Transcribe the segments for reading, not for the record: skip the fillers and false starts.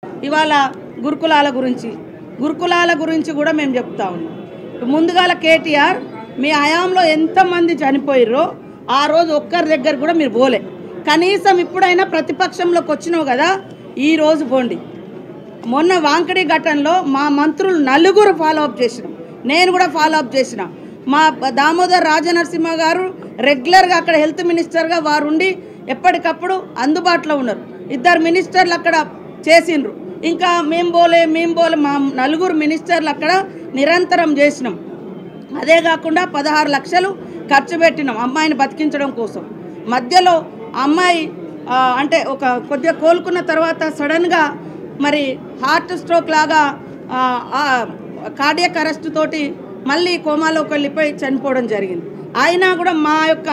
ఇవాళ గురుకులాల గురించి కూడా మేము చెప్తా ఉన్నాం. ముందుగాల కేటీఆర్ మీ హయాంలో ఎంతమంది చనిపోయిర్రో ఆ రోజు ఒక్కరి దగ్గర కూడా మీరు పోలే. కనీసం ఇప్పుడైనా ప్రతిపక్షంలోకి వచ్చినావు కదా, ఈ రోజు పోండి. మొన్న వాంకడి ఘటనలో మా మంత్రులు నలుగురు ఫాలోఅప్ చేసినాం, నేను కూడా ఫాలోఅప్ చేసిన. మా దామోదర్ రాజనరసింహ గారు రెగ్యులర్గా అక్కడ హెల్త్ మినిస్టర్గా వారు ఉండి ఎప్పటికప్పుడు అందుబాటులో ఉన్నారు. 2 మినిస్టర్లు అక్కడ చేసిండ్రు. ఇంకా మేము పోలే మా నలుగురు మినిస్టర్లు అక్కడ నిరంతరం చేసినాం. అదే కాకుండా 16 లక్షలు ఖర్చు పెట్టినాం అమ్మాయిని బతికించడం కోసం. మధ్యలో అమ్మాయి అంటే ఒక కొద్దిగా కోలుకున్న తర్వాత సడన్గా మరి హార్ట్ స్ట్రోక్ లాగా కార్డియక్ అరెస్ట్ తోటి మళ్ళీ కోమాలోకి వెళ్ళిపోయి చనిపోవడం జరిగింది. అయినా కూడా మా యొక్క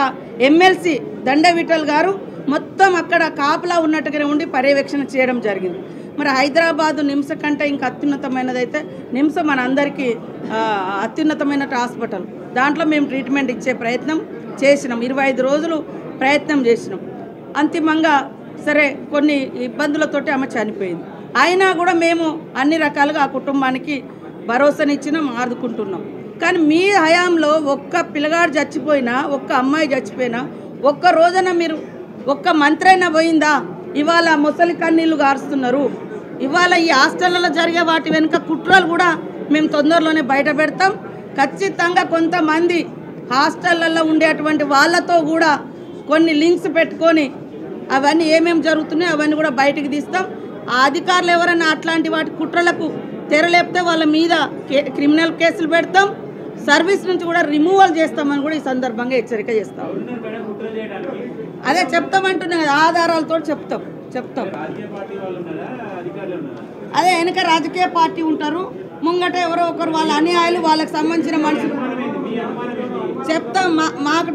ఎమ్మెల్సీ దండ విఠల్ గారు మొత్తం అక్కడ కాపలా ఉన్నట్టుగానే ఉండి పర్యవేక్షణ చేయడం జరిగింది. మరి హైదరాబాదు నిమ్స్ కంటే ఇంకా అత్యున్నతమైనదైతే నిమ్స్ మన అందరికీ అత్యున్నతమైన హాస్పిటల్. దాంట్లో మేము ట్రీట్మెంట్ ఇచ్చే ప్రయత్నం చేసినాం. 25 రోజులు ప్రయత్నం చేసినాం. అంతిమంగా సరే కొన్ని ఇబ్బందులతోటి ఆమె చనిపోయింది. అయినా కూడా మేము అన్ని రకాలుగా ఆ కుటుంబానికి భరోసానిచ్చినాం, ఆదుకుంటున్నాం. కానీ మీ హయాంలో ఒక్క పిల్లగాడు చచ్చిపోయినా, ఒక్క అమ్మాయి చచ్చిపోయినా, ఒక్క రోజున మీరు ఒక్క మంత్రి అయినా పోయిందా? ఇవాళ ముసలి కన్నీళ్లు గారుస్తున్నారు. ఇవాళ ఈ హాస్టళ్లలో జరిగే వాటి వెనుక కుట్రలు కూడా మేము తొందరలోనే బయట పెడతాం. ఖచ్చితంగా కొంతమంది హాస్టళ్లలో ఉండేటువంటి వాళ్ళతో కూడా కొన్ని లింక్స్ పెట్టుకొని అవన్నీ ఏమేమి జరుగుతున్నాయో అవన్నీ కూడా బయటికి తీస్తాం. ఆ అధికారులు ఎవరైనా అట్లాంటి వాటి కుట్రలకు తెరలేపితే వాళ్ళ మీద క్రిమినల్ కేసులు పెడతాం, సర్వీస్ నుంచి కూడా రిమూవల్ చేస్తామని కూడా ఈ సందర్భంగా హెచ్చరిక చేస్తాం. అదే చెప్తామంటున్నాం కదా, ఆధారాలతో చెప్తాం. అదే వెనక రాజకీయ పార్టీ ఉంటారు, ముంగట ఎవరో ఒకరు వాళ్ళ అన్యాయాలు వాళ్ళకి సంబంధించిన మనుషులు చెప్తాం. మాకు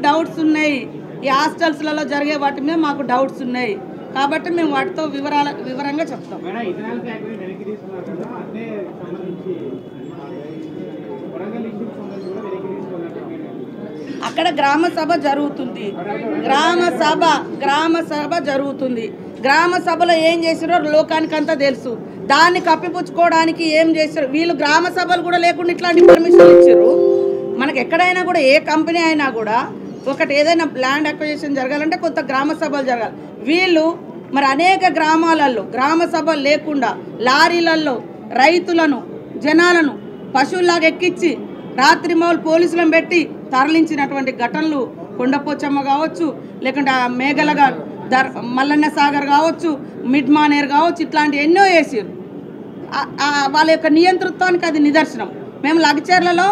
డౌట్స్ ఉన్నాయి ఈ హాస్టల్స్లలో జరిగే వాటి మీద మాకు డౌట్స్ ఉన్నాయి కాబట్టి మేము వాటితో వివరంగా చెప్తాం. అక్కడ గ్రామ సభ జరుగుతుంది. గ్రామ సభలో ఏం చేసారో లోకానికంతా తెలుసు. దాన్ని కప్పిపుచ్చుకోవడానికి ఏం చేశారు వీళ్ళు? గ్రామ సభలు కూడా లేకుండా ఇట్లాంటి పర్మిషన్లు ఇచ్చారు. మనకు ఎక్కడైనా కూడా ఏ కంపెనీ అయినా కూడా ఒకటి ఏదైనా ల్యాండ్ అక్విజిషన్ జరగాలంటే కొంత గ్రామ సభలు జరగాలి. వీళ్ళు మరి అనేక గ్రామాలలో గ్రామ సభలు లేకుండా లారీలలో రైతులను జనాలను పశువుల్లాగా ఎక్కించి రాత్రి మౌలు పోలీసులను పెట్టి తరలించినటువంటి ఘటనలు కొండపోచమ్మ కావచ్చు, లేకుంటే మేఘలగా మల్లన్న సాగర్ కావచ్చు, మిడ్ మానేర్ కావచ్చు, ఇట్లాంటి ఎన్నో వేసారు. వాళ్ళ యొక్క నియంతృత్వానికి అది నిదర్శనం. మేము లగచర్లలో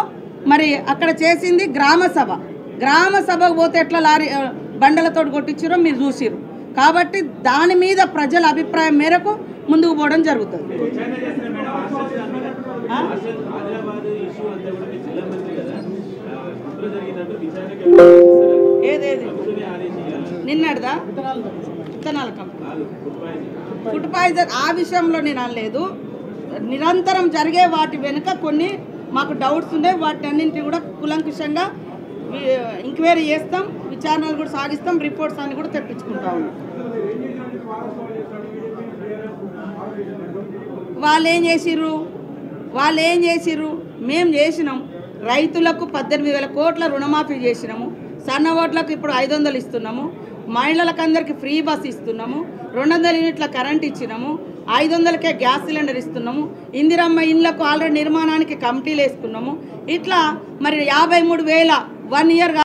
మరి అక్కడ చేసింది గ్రామ సభకు పోతే ఎట్లా లారీ బండలతో కొట్టించారో మీరు చూసిరు. కాబట్టి దాని మీద ప్రజల అభిప్రాయం మేరకు ముందుకు పోవడం జరుగుతుంది. ఏదేది నిన్నటిదా విత్తనాల కంపెనీ ఫుడ్ పాయిజన్ ఆ విషయంలో నేను అనలేదు. నిరంతరం జరిగే వాటి వెనుక కొన్ని మాకు డౌట్స్ ఉన్నాయి. వాటి అన్నింటినీ కూడా కులంకుషంగా ఎంక్వైరీ చేస్తాం, విచారణలు కూడా సాగిస్తాం, రిపోర్ట్స్ అన్ని కూడా తెప్పించుకుంటాం. వాళ్ళు ఏం చేసిర్రు? మేము చేసినాం. రైతులకు 18,000 కోట్ల రుణమాఫీ చేసినాము. సన్న ఓట్లకు ఇప్పుడు 500 ఇస్తున్నాము. మహిళలకు అందరికీ ఫ్రీ బస్ ఇస్తున్నాము. 200 యూనిట్ల కరెంట్ ఇచ్చినాము. 500కే గ్యాస్ సిలిండర్ ఇస్తున్నాము. ఇందిరమ్మ ఇళ్లకు ఆల్రెడీ నిర్మాణానికి కమిటీలు వేసుకున్నాము. ఇట్లా మరి 53,000 1 ఇయర్